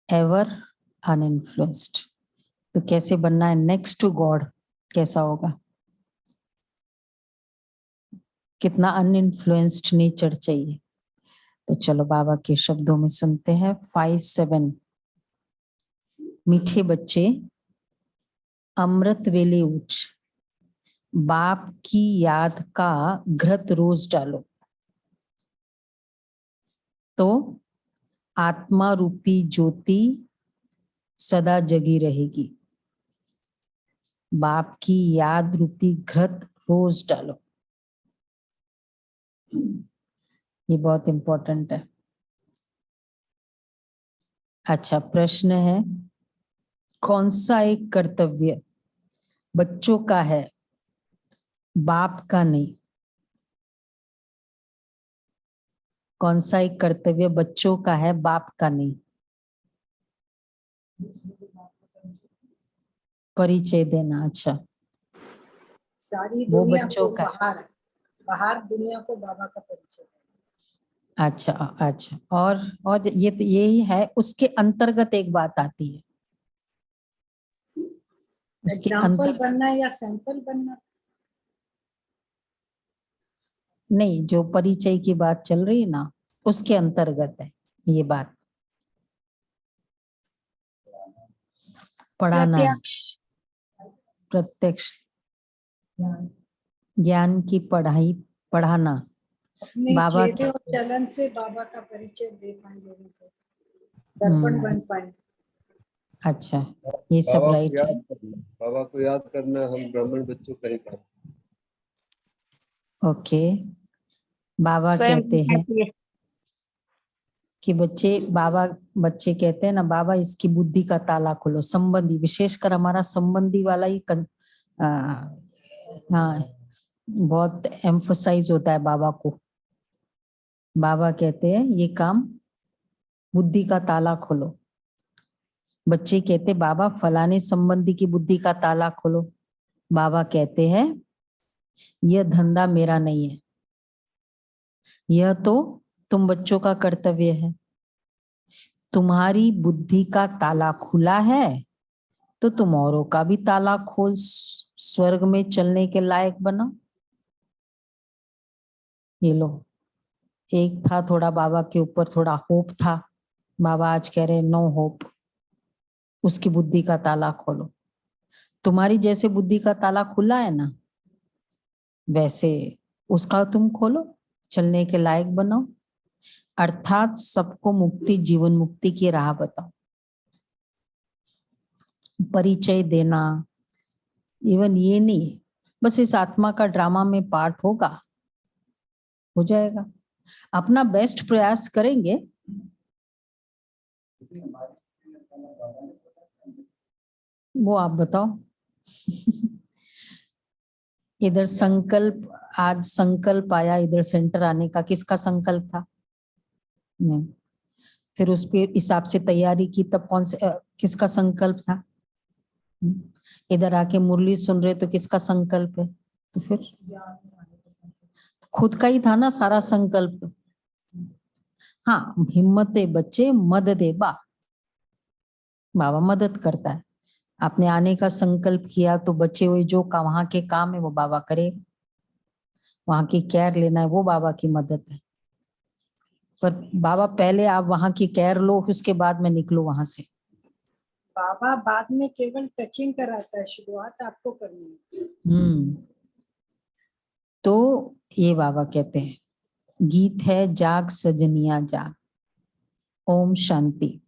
Ever अनइन्फ्लुएंस्ड। तो कैसे बनना है नेक्स्ट टू गॉड, कैसा होगा? कितना अनइन्फ्लुएंस्ड नेचर चाहिए। तो चलो बाबा के शब्दों में सुनते हैं 5-7। मीठे बच्चे अमृत वेले उठ, बाप की याद का घृत रोज डालो, तो आत्मा रूपी ज्योति सदा जगी रहेगी। बाप की याद रूपी घृत रोज डालो। ये बहुत इंपॉर्टेंट है। अच्छा, प्रश्न है, कौन सा एक कर्तव्य बच्चों का है, बाप का नहीं? कौन सा एक कर्तव्य बच्चों का है, बाप का नहीं? परिचय देना। अच्छा, सारी वो दुनिया बच्चों को का। बाहर दुनिया को बाबा का परिचय। अच्छा अच्छा, और ये तो यही है, उसके अंतर्गत एक बात आती है। उसके एग्जाम्पल बनना या सैंपल बनना? नहीं, जो परिचय की बात चल रही है ना, उसके अंतर्गत है ये बात। पढ़ाना है, प्रत्यक्ष ज्ञान की पढ़ाई, पढ़ाना। अपने बाबा चेहरे और चलन से बाबा का परिचय दे पाए, लोगों को दर्पण बन पाए। अच्छा, ये सब राइट है। बाबा को याद करना हम ब्राह्मण बच्चों का ही काम। ओके, बाबा कहते हैं कि बच्चे कहते हैं ना, बाबा इसकी बुद्धि का ताला खोलो। संबंधी, विशेषकर हमारा संबंधी वाला ही हाँ, बहुत एम्फोसाइज होता है बाबा को। बाबा कहते हैं ये काम बुद्धि का ताला खोलो। बच्चे कहते बाबा फलाने संबंधी की बुद्धि का ताला खोलो। बाबा कहते हैं यह धंधा मेरा नहीं है, यह तो तुम बच्चों का कर्तव्य है। तुम्हारी बुद्धि का ताला खुला है तो तुम औरों का भी ताला खोल स्वर्ग में चलने के लायक बनो। ये लो, एक था थोड़ा बाबा के ऊपर थोड़ा होप था, बाबा आज कह रहे नो होप, उसकी बुद्धि का ताला खोलो। तुम्हारी जैसे बुद्धि का ताला खुला है ना, वैसे उसका तुम खोलो, चलने के लायक बनो, अर्थात सबको मुक्ति, जीवन मुक्ति की राह बताओ। परिचय देना, इवन ये नहीं, बस इस आत्मा का ड्रामा में पार्ट होगा, हो जाएगा। अपना बेस्ट प्रयास करेंगे। वो आप बताओ। इधर संकल्प, आज संकल्प आया इधर सेंटर आने का, किसका संकल्प था? नहीं। फिर उसके हिसाब से तैयारी की, तब कौन से किसका संकल्प था? इधर आके मुरली सुन रहे तो किसका संकल्प है? तो फिर खुद का ही था ना सारा संकल्प तो। हाँ, हिम्मत दे बच्चे, मद दे बाबा मदद करता है। आपने आने का संकल्प किया तो बचे हुए जो का वहां के काम है वो बाबा करेगा। वहां की केयर लेना है वो बाबा की मदद है। पर बाबा पहले आप वहां की केयर लो, उसके बाद में निकलो वहां से। बाबा बाद में केवल टचिंग कराता है, शुरुआत आपको करनी है। तो ये बाबा कहते हैं, गीत है जाग सजनिया जाग। ओम शांति।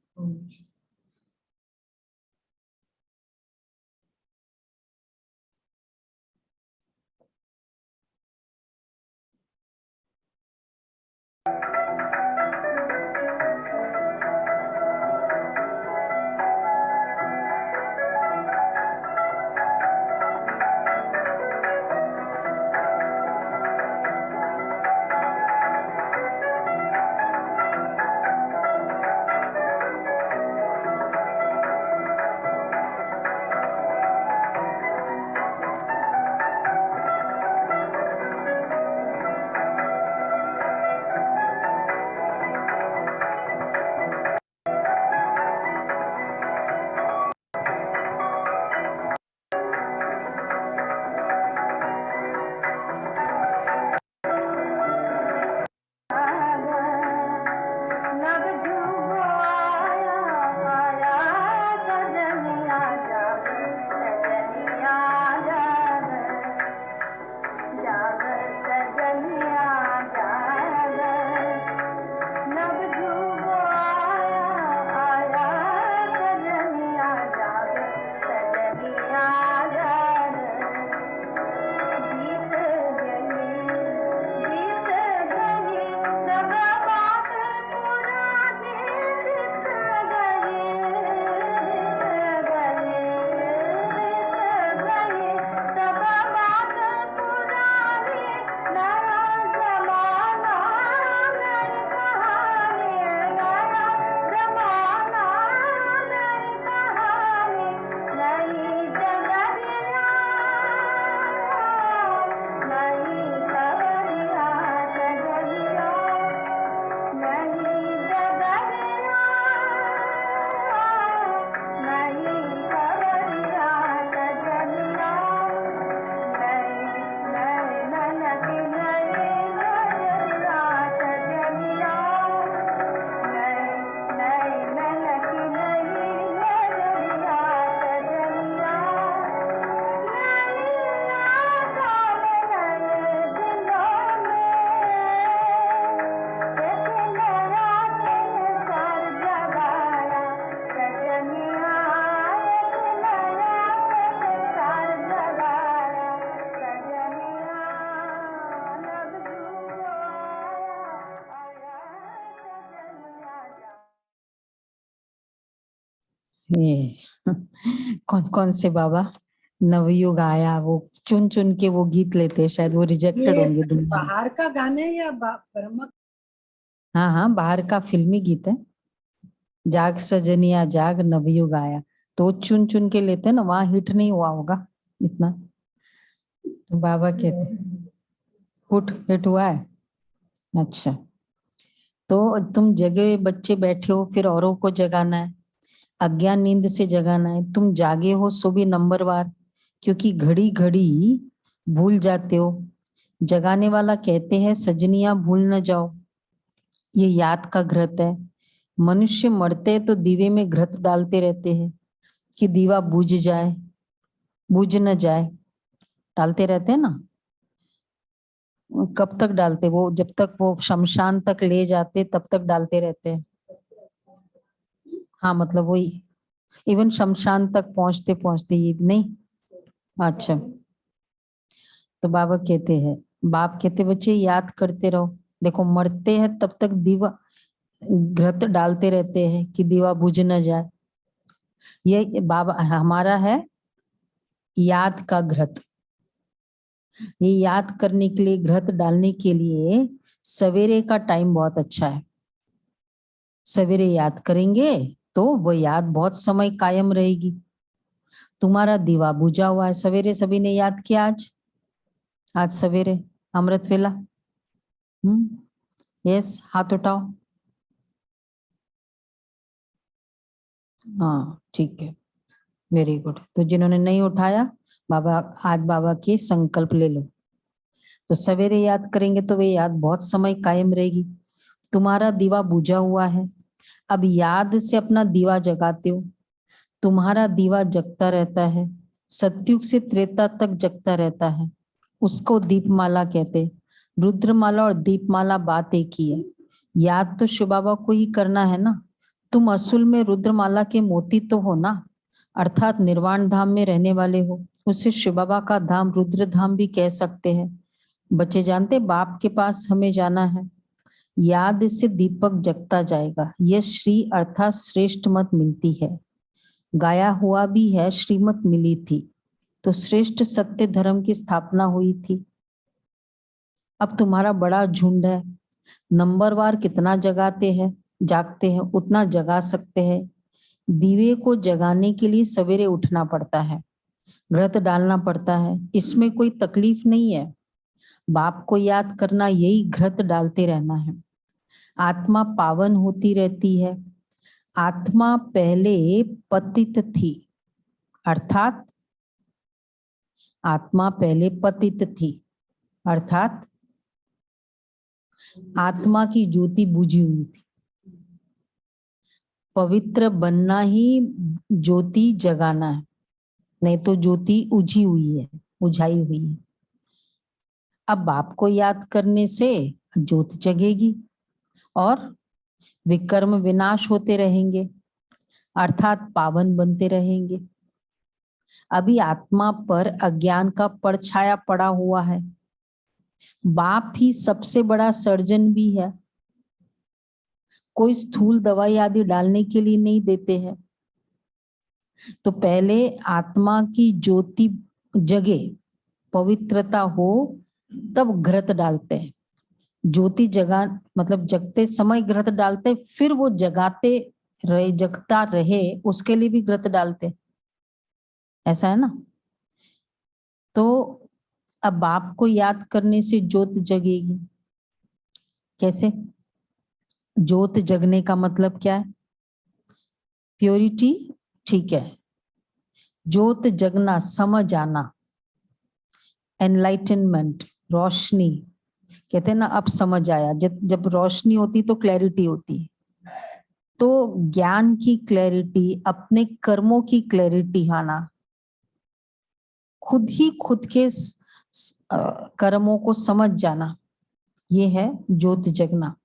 ये कौन कौन से बाबा नवयुग आया, वो चुन चुन के वो गीत लेते हैं, शायद वो रिजेक्टेड ये होंगे दुनिया में। बाहर का गाने या ब्रह्म? हाँ हाँ, बाहर का फिल्मी गीत है। जाग सजनिया जाग नवयुग आया, तो वो चुन चुन के लेते हैं ना, वहां हिट नहीं हुआ होगा इतना। तो बाबा कहते हिट हुआ है। अच्छा, तो तुम जगे बच्चे बैठे हो, फिर औरों को जगाना है, अज्ञान नींद से जगाना है। तुम जागे हो सो भी नंबरवार, क्योंकि घड़ी घड़ी भूल जाते हो। जगाने वाला कहते हैं सजनिया भूल न जाओ, ये याद का घृत है। मनुष्य मरते हैं तो दीवे में घृत डालते रहते हैं कि दीवा बुझ न जाए, डालते रहते हैं ना। कब तक डालते? वो जब तक वो शमशान तक ले जाते तब तक डालते रहते हैं। हाँ मतलब वही, इवन शमशान तक पहुंचते पहुंचते ये भी नहीं। अच्छा, तो बाबा कहते हैं, बाप कहते बच्चे याद करते रहो, देखो मरते हैं तब तक दीवा घृत डालते रहते हैं कि दीवा बुझ न जाए। ये बाबा हमारा है याद का घृत। ये याद करने के लिए, घृत डालने के लिए सवेरे का टाइम बहुत अच्छा है। सवेरे याद करेंगे तो वो याद बहुत समय कायम रहेगी। तुम्हारा दीवा बुझा हुआ है, सवेरे सभी ने याद किया आज सवेरे अमृत वेला। यस, हाथ उठाओ। हाँ ठीक है, वेरी गुड। तो जिन्होंने नहीं उठाया, बाबा आज बाबा के संकल्प ले लो। तो सवेरे याद करेंगे तो वे याद बहुत समय कायम रहेगी। तुम्हारा दीवा बुझा हुआ है, अब याद से अपना दीवा जगाते हो। तुम्हारा दीवा जगता रहता है, सतयुग से त्रेता तक जगता रहता है। उसको दीपमाला कहते। रुद्रमाला और दीपमाला बात एक ही है। याद तो शिव बाबा को ही करना है ना। तुम असल में रुद्रमाला के मोती तो हो ना, अर्थात निर्वाण धाम में रहने वाले हो। उसे शिव बाबा का धाम रुद्र धाम भी कह सकते हैं। बच्चे जानते बाप के पास हमें जाना है, याद से दीपक जगता जाएगा। यह श्री अर्थात श्रेष्ठ मत मिलती है। गाया हुआ भी है श्रीमत मिली थी, तो श्रेष्ठ सत्य धर्म की स्थापना हुई थी। अब तुम्हारा बड़ा झुंड है, नंबरवार कितना जगाते हैं जागते हैं उतना जगा सकते हैं। दीवे को जगाने के लिए सवेरे उठना पड़ता है, व्रत डालना पड़ता है, इसमें कोई तकलीफ नहीं है। बाप को याद करना, यही घृत डालते रहना है। आत्मा पावन होती रहती है। आत्मा पहले पतित थी, अर्थात आत्मा पहले पतित थी, अर्थात आत्मा की ज्योति बुझी हुई थी। पवित्र बनना ही ज्योति जगाना है, नहीं तो ज्योति उजी हुई है, उझाई हुई है। अब बाप को याद करने से ज्योत जगेगी और विकर्म विनाश होते रहेंगे, अर्थात पावन बनते रहेंगे। अभी आत्मा पर अज्ञान का परछाया पड़ा हुआ है। बाप ही सबसे बड़ा सर्जन भी है, कोई स्थूल दवाई आदि डालने के लिए नहीं देते हैं। तो पहले आत्मा की ज्योति जगे, पवित्रता हो, तब घृत डालते हैं। ज्योति जगा मतलब जगते समय घृत डालते, फिर वो जगाते रहे, जगता रहे, उसके लिए भी घृत डालते। ऐसा है ना। तो अब बाप को याद करने से ज्योत जगेगी। कैसे? ज्योत जगने का मतलब क्या है? प्योरिटी, ठीक है। ज्योत जगना, समझ आना, एनलाइटनमेंट, रोशनी। कहते हैं ना अब समझ आया। जब रोशनी होती तो क्लैरिटी होती। तो ज्ञान की क्लैरिटी, अपने कर्मों की क्लैरिटी आना, खुद ही खुद के कर्मों को समझ जाना, ये है ज्योत जगना।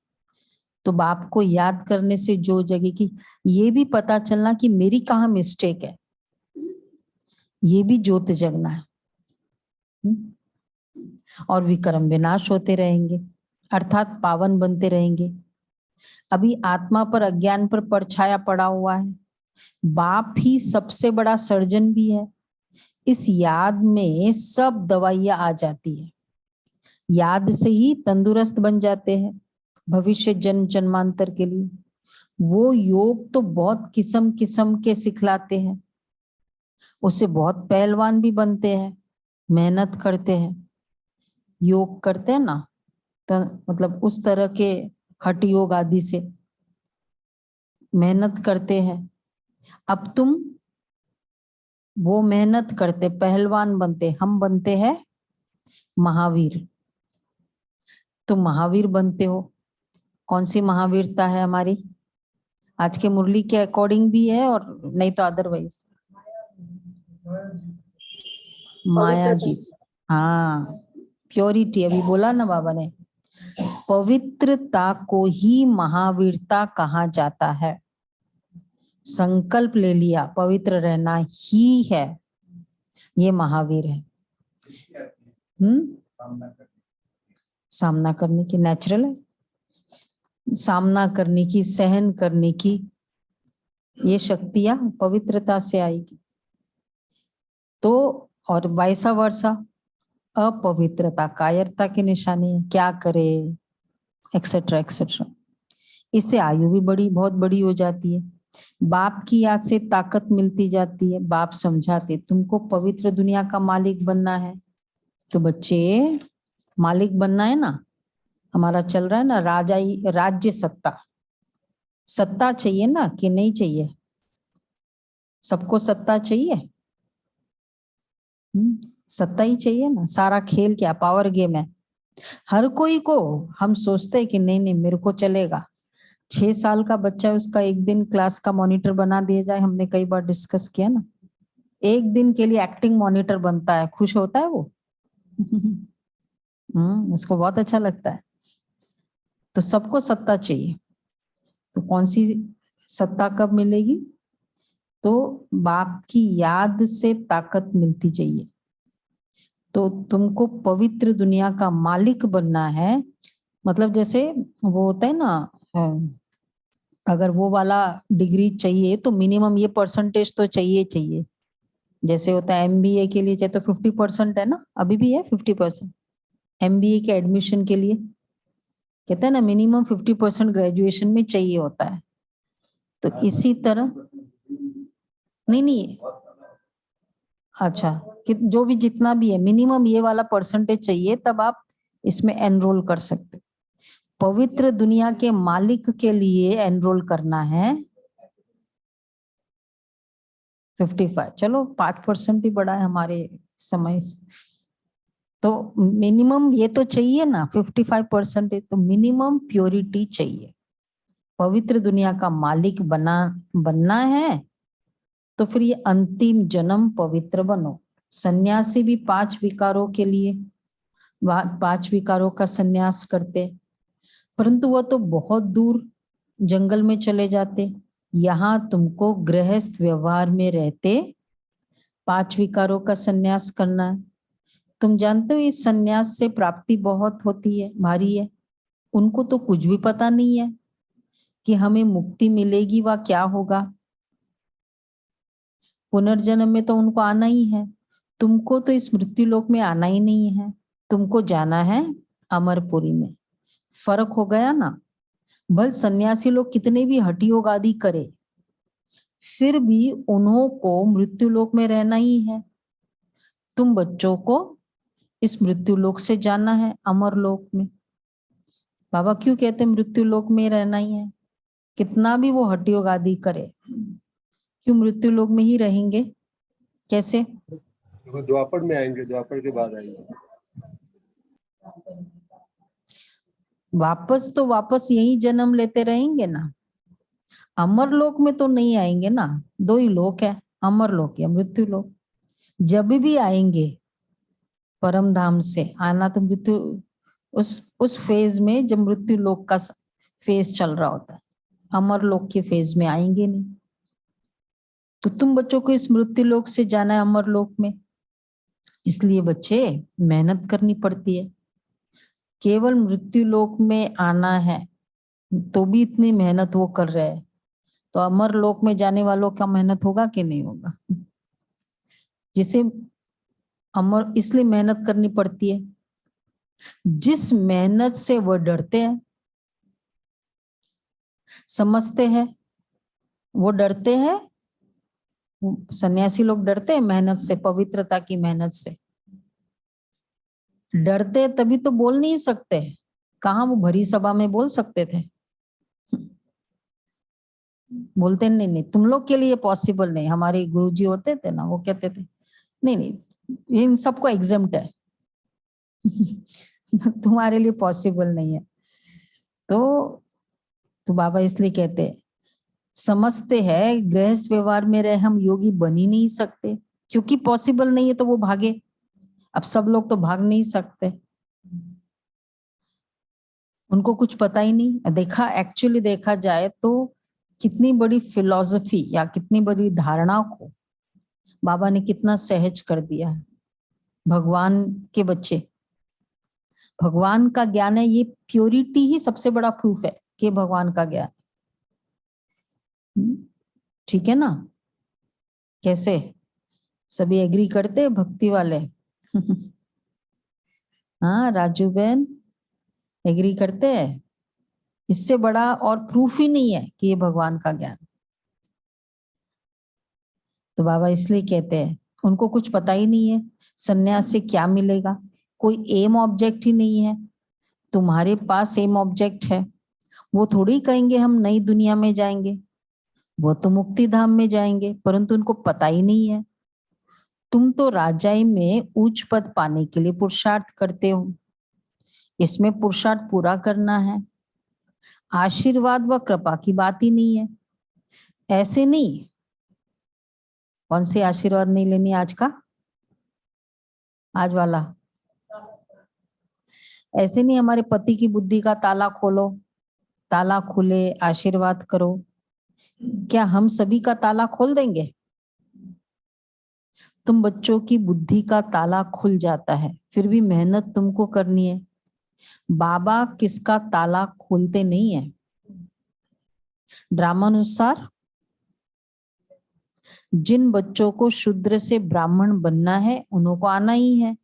तो बाप को याद करने से जो जगेगी, ये भी पता चलना कि मेरी कहाँ मिस्टेक है, ये भी ज्योत जगना है। और विकर्म विनाश होते रहेंगे, अर्थात पावन बनते रहेंगे। अभी आत्मा पर अज्ञान पर परछाया पड़ा हुआ है, बाप ही सबसे बड़ा सर्जन भी है। इस याद में सब दवाइयां आ जाती है। याद से ही तंदुरुस्त बन जाते हैं भविष्य जन्म जन्मांतर के लिए। वो योग तो बहुत किस्म किस्म के सिखलाते हैं, उससे बहुत पहलवान भी बनते हैं, मेहनत करते हैं, योग करते हैं ना, तो मतलब उस तरह के हठ योग आदि से मेहनत करते हैं। अब तुम वो मेहनत करते पहलवान बनते, हम बनते हैं महावीर। तुम महावीर बनते हो। कौन सी महावीरता है हमारी? आज के मुरली के अकॉर्डिंग भी है और नहीं तो अदरवाइज माया जी। हाँ, प्योरिटी अभी बोला ना बाबा ने। पवित्रता को ही महावीरता कहा जाता है। संकल्प ले लिया पवित्र रहना ही है, ये महावीर है। सामना करने की, नेचुरल है, सामना करने की, सहन करने की ये शक्तियां पवित्रता से आएगी। तो और वैसा वर्षा अपवित्रता कायरता की निशानी है, क्या करे एक्सेट्रा एक्सेट्रा। इससे आयु भी बड़ी बहुत बड़ी हो जाती है। बाप की याद से ताकत मिलती जाती है। बाप समझाते तुमको पवित्र दुनिया का मालिक बनना है, तो बच्चे मालिक बनना है ना। हमारा चल रहा है ना राजाई राज्य सत्ता। सत्ता चाहिए ना कि नहीं चाहिए? सबको सत्ता चाहिए। सत्ता ही चाहिए ना। सारा खेल क्या पावर गेम है। हर कोई को हम सोचते हैं कि नहीं नहीं मेरे को चलेगा। 6 साल का बच्चा है, उसका एक दिन क्लास का मॉनिटर बना दिया जाए, हमने कई बार डिस्कस किया ना। एक दिन के लिए एक्टिंग मॉनिटर बनता है, खुश होता है वो। उसको बहुत अच्छा लगता है। तो सबको सत्ता चाहिए। तो कौन सी सत्ता कब मिलेगी? तो बाप की याद से ताकत मिलती चाहिए। तो तुमको पवित्र दुनिया का मालिक बनना है। मतलब जैसे वो होता है ना, अगर वो वाला डिग्री चाहिए तो मिनिमम ये परसेंटेज तो चाहिए चाहिए। जैसे होता है MBA के लिए, चाहे तो 50% है ना, अभी भी है 50%। MBA के एडमिशन के लिए कहते हैं ना मिनिमम 50% ग्रेजुएशन में चाहिए होता है। तो इसी तरह नहीं अच्छा कि जो भी जितना भी है मिनिमम ये वाला परसेंटेज चाहिए, तब आप इसमें एनरोल कर सकते। पवित्र दुनिया के मालिक के लिए एनरोल करना है 55। चलो 5% ही बड़ा है हमारे समय से। तो मिनिमम ये तो चाहिए ना 55%। तो मिनिमम प्योरिटी चाहिए। पवित्र दुनिया का मालिक बनना है तो फिर ये अंतिम जन्म पवित्र बनो। सन्यासी भी 5 विकारों के लिए 5 विकारों का सन्यास करते, परंतु वह तो बहुत दूर जंगल में चले जाते। यहाँ तुमको गृहस्थ व्यवहार में रहते 5 विकारों का सन्यास करना है। तुम जानते हो इस सन्यास से प्राप्ति बहुत होती है, भारी है। उनको तो कुछ भी पता नहीं है कि हमें मुक्ति मिलेगी व क्या होगा। पुनर्जन्म में तो उनको आना ही है। तुमको तो इस मृत्यु लोक में आना ही नहीं है। तुमको जाना है अमरपुरी में। फर्क हो गया ना। भल सन्यासी लोग कितने भी हठ योग आदि करे, फिर भी उन्हों को मृत्यु लोक में रहना ही है। तुम बच्चों को इस मृत्यु लोक से जाना है अमर लोक में। बाबा क्यों कहते मृत्यु लोक में रहना ही है? कितना भी वो हठ योग आदि करे, क्यों मृत्यु लोक में ही रहेंगे? कैसे? वो द्वापर में आएंगे, द्वापर के बाद आएंगे। वापस यही जन्म लेते रहेंगे ना। अमर लोक में तो नहीं आएंगे ना। 2 ही लोक है, अमर लोक या मृत्यु लोक। जब भी आएंगे परम धाम से आना तो मृत्यु उस फेज में जब मृत्यु लोक का फेज चल रहा होता है। अमर लोक के फेज में आएंगे नहीं। तो तुम बच्चों को इस मृत्यु लोक से जाना है अमर लोक में, इसलिए बच्चे मेहनत करनी पड़ती है। केवल मृत्यु लोक में आना है तो भी इतनी मेहनत वो कर रहे हैं। तो अमर लोक में जाने वालों का मेहनत होगा कि नहीं होगा? जिसे अमर इसलिए मेहनत करनी पड़ती है, जिस मेहनत से वह डरते हैं, समझते हैं, वो डरते हैं। सन्यासी लोग डरते हैं मेहनत से, पवित्रता की मेहनत से डरते, तभी तो बोल नहीं सकते। कहाँ वो भरी सभा में बोल सकते थे? बोलते नहीं, नहीं तुम लोग के लिए पॉसिबल नहीं। हमारे गुरुजी होते थे ना, वो कहते थे नहीं नहीं इन सबको एग्जम्प्ट है तुम्हारे लिए पॉसिबल नहीं है। तो बाबा इसलिए कहते हैं, समझते हैं गृहस्थ व्यवहार में रहे हम योगी बन ही नहीं सकते, क्योंकि पॉसिबल नहीं है तो वो भागे। अब सब लोग तो भाग नहीं सकते, उनको कुछ पता ही नहीं। देखा, एक्चुअली देखा जाए तो कितनी बड़ी फिलॉसफी या कितनी बड़ी धारणा को बाबा ने कितना सहज कर दिया है। भगवान के बच्चे, भगवान का ज्ञान है, ये प्योरिटी ही सबसे बड़ा प्रूफ है कि भगवान का ज्ञान। ठीक है ना? कैसे सभी एग्री करते हैं भक्ति वाले? हाँ राजू बहन एग्री करते हैं। इससे बड़ा और प्रूफ ही नहीं है कि ये भगवान का ज्ञान। तो बाबा इसलिए कहते हैं, उनको कुछ पता ही नहीं है सन्यास से क्या मिलेगा। कोई एम ऑब्जेक्ट ही नहीं है। तुम्हारे पास एम ऑब्जेक्ट है। वो थोड़ी कहेंगे हम नई दुनिया में जाएंगे, वो तो मुक्ति धाम में जाएंगे, परंतु उनको पता ही नहीं है। तुम तो राजाई में उच्च पद पाने के लिए पुरुषार्थ करते हो, इसमें पुरुषार्थ पूरा करना है। आशीर्वाद व कृपा की बात ही नहीं है। ऐसे नहीं, कौन सी आशीर्वाद नहीं लेनी आज का, आज वाला? ऐसे नहीं हमारे पति की बुद्धि का ताला खोलो, ताला खुले आशीर्वाद करो। क्या हम सभी का ताला खोल देंगे? तुम बच्चों की बुद्धि का ताला खुल जाता है, फिर भी मेहनत तुमको करनी है। बाबा किसका ताला खोलते नहीं है। ड्रामानुसार जिन बच्चों को शूद्र से ब्राह्मण बनना है उन्हों को आना ही है।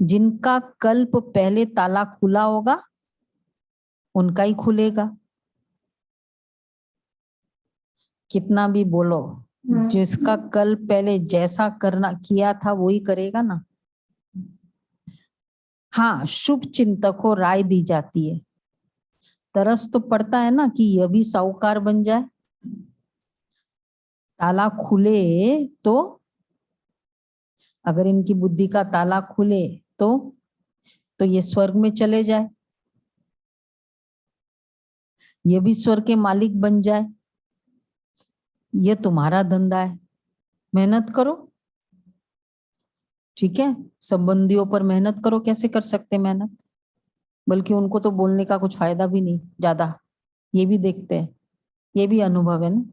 जिनका कल्प पहले ताला खुला होगा उनका ही खुलेगा। कितना भी बोलो, जिसका कल्प पहले जैसा करना किया था वो ही करेगा ना। हाँ, शुभ चिंतक को राय दी जाती है। तरस तो पड़ता है ना कि यह भी साहूकार बन जाए। ताला खुले तो, अगर इनकी बुद्धि का ताला खुले तो ये स्वर्ग में चले जाए, ये भी स्वर्ग के मालिक बन जाए। ये तुम्हारा धंधा है, मेहनत करो। ठीक है, संबंधियों पर मेहनत करो। कैसे कर सकते मेहनत? बल्कि उनको तो बोलने का कुछ फायदा भी नहीं ज्यादा, ये भी देखते हैं, ये भी अनुभव है ना।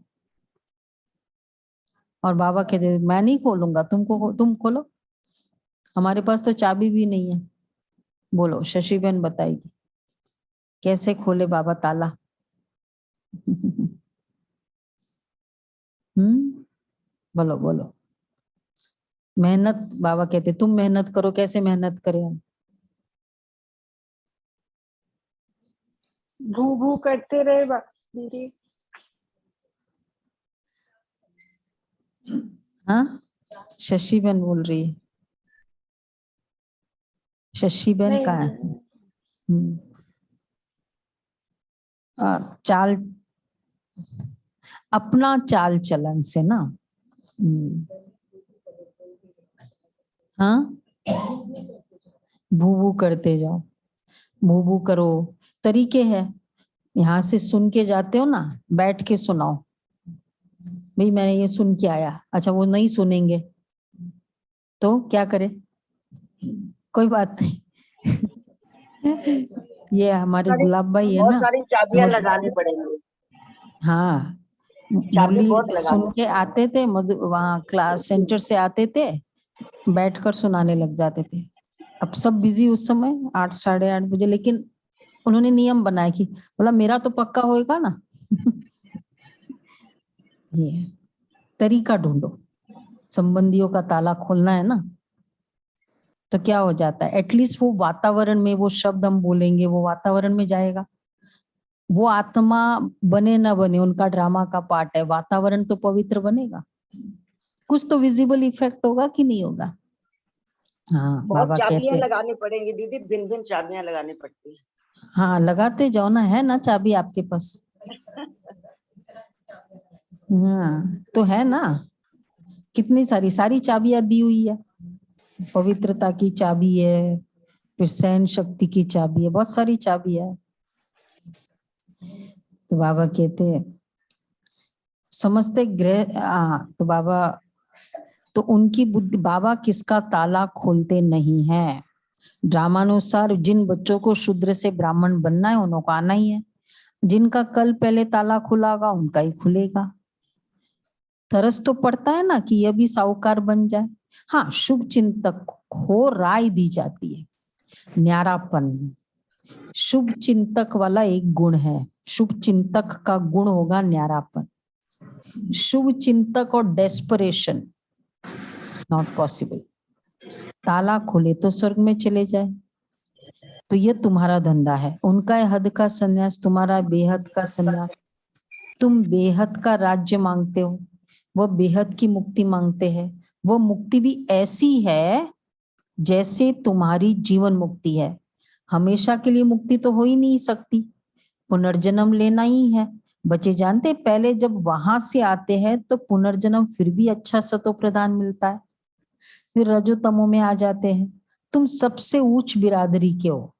और बाबा कहते मैं नहीं खोलूंगा, तुम खोलो। हमारे पास तो चाबी भी नहीं है। बोलो, शशि बहन बताएगी कैसे खोले बाबा ताला। बोलो बोलो। मेहनत, बाबा कहते तुम मेहनत करो। कैसे मेहनत करें हम? भू भू करते रहे दीदी। हाँ, शशि बहन बोल रही है। शशि बहन नहीं, कहाँ है? नहीं। चाल, अपना चाल चलन से ना। हाँ, भू भू करते जाओ, भू भू करो। तरीके है, यहाँ से सुन के जाते हो ना, बैठ के सुनाओ। भाई मैंने ये सुन के आया, अच्छा वो नहीं सुनेंगे तो क्या करे? कोई बात नहीं। ये हमारे गुलाब भाई है बहुत ना, सारी चाबियां लगानी पड़ेंगी। हाँ, चाबी मुरली बहुत लगानी सुन के आते थे, वहाँ क्लास सेंटर से आते थे, बैठकर सुनाने लग जाते थे। अब सब बिजी उस समय 8 साढ़े 8 बजे, लेकिन उन्होंने नियम बनाया कि बोला मेरा तो पक्का होएगा ना। ये है। तरीका ढूंढो, संबंधियों का ताला खोलना है ना, तो क्या हो जाता है, एटलीस्ट वो वातावरण में वो शब्द हम बोलेंगे, वो वातावरण में जाएगा। वो आत्मा बने ना बने, उनका ड्रामा का पार्ट है, वातावरण तो पवित्र बनेगा, कुछ तो विजिबल इफेक्ट होगा कि नहीं होगा। हाँ, बहुत बाबा चाबियां कहते, लगानी पड़ेंगी दीदी, भिन्न भिन्न चाबियां लगानी पड़ती है। हाँ लगाते जाओ ना, है ना चाबी आपके पास। हाँ तो है ना, कितनी सारी सारी चाबियां दी हुई है, पवित्रता की चाबी है, फिर सहन शक्ति की चाबी है, बहुत सारी चाबी है। तो बाबा कहते हैं समझते ग्रह, तो बाबा, तो उनकी बुद्धि, बाबा किसका ताला खोलते नहीं है। ड्रामानुसार जिन बच्चों को शूद्र से ब्राह्मण बनना है उनको आना ही है, जिनका कल पहले ताला खुला होगा उनका ही खुलेगा। तरस तो पड़ता है ना कि यह भी साहूकार बन जाए। हाँ, शुभ चिंतक हो राय दी जाती है, न्यारापन शुभ चिंतक वाला एक गुण है। शुभ चिंतक का गुण होगा न्यारापन। शुभ चिंतक और डेस्परेशन नॉट पॉसिबल। ताला खोले तो स्वर्ग में चले जाए, तो ये तुम्हारा धंधा है। उनका है हद का संन्यास, तुम्हारा बेहद का संन्यास। तुम बेहद का राज्य मांगते हो, वो बेहद की मुक्ति मांगते हैं। वो मुक्ति भी ऐसी है जैसे तुम्हारी जीवन मुक्ति है। हमेशा के लिए मुक्ति तो हो ही नहीं सकती, पुनर्जन्म लेना ही है। बच्चे जानते हैं, पहले जब वहां से आते हैं तो पुनर्जन्म फिर भी अच्छा सतो प्रदान मिलता है, फिर रजो तमो में आ जाते हैं। तुम सबसे उच्च बिरादरी के हो।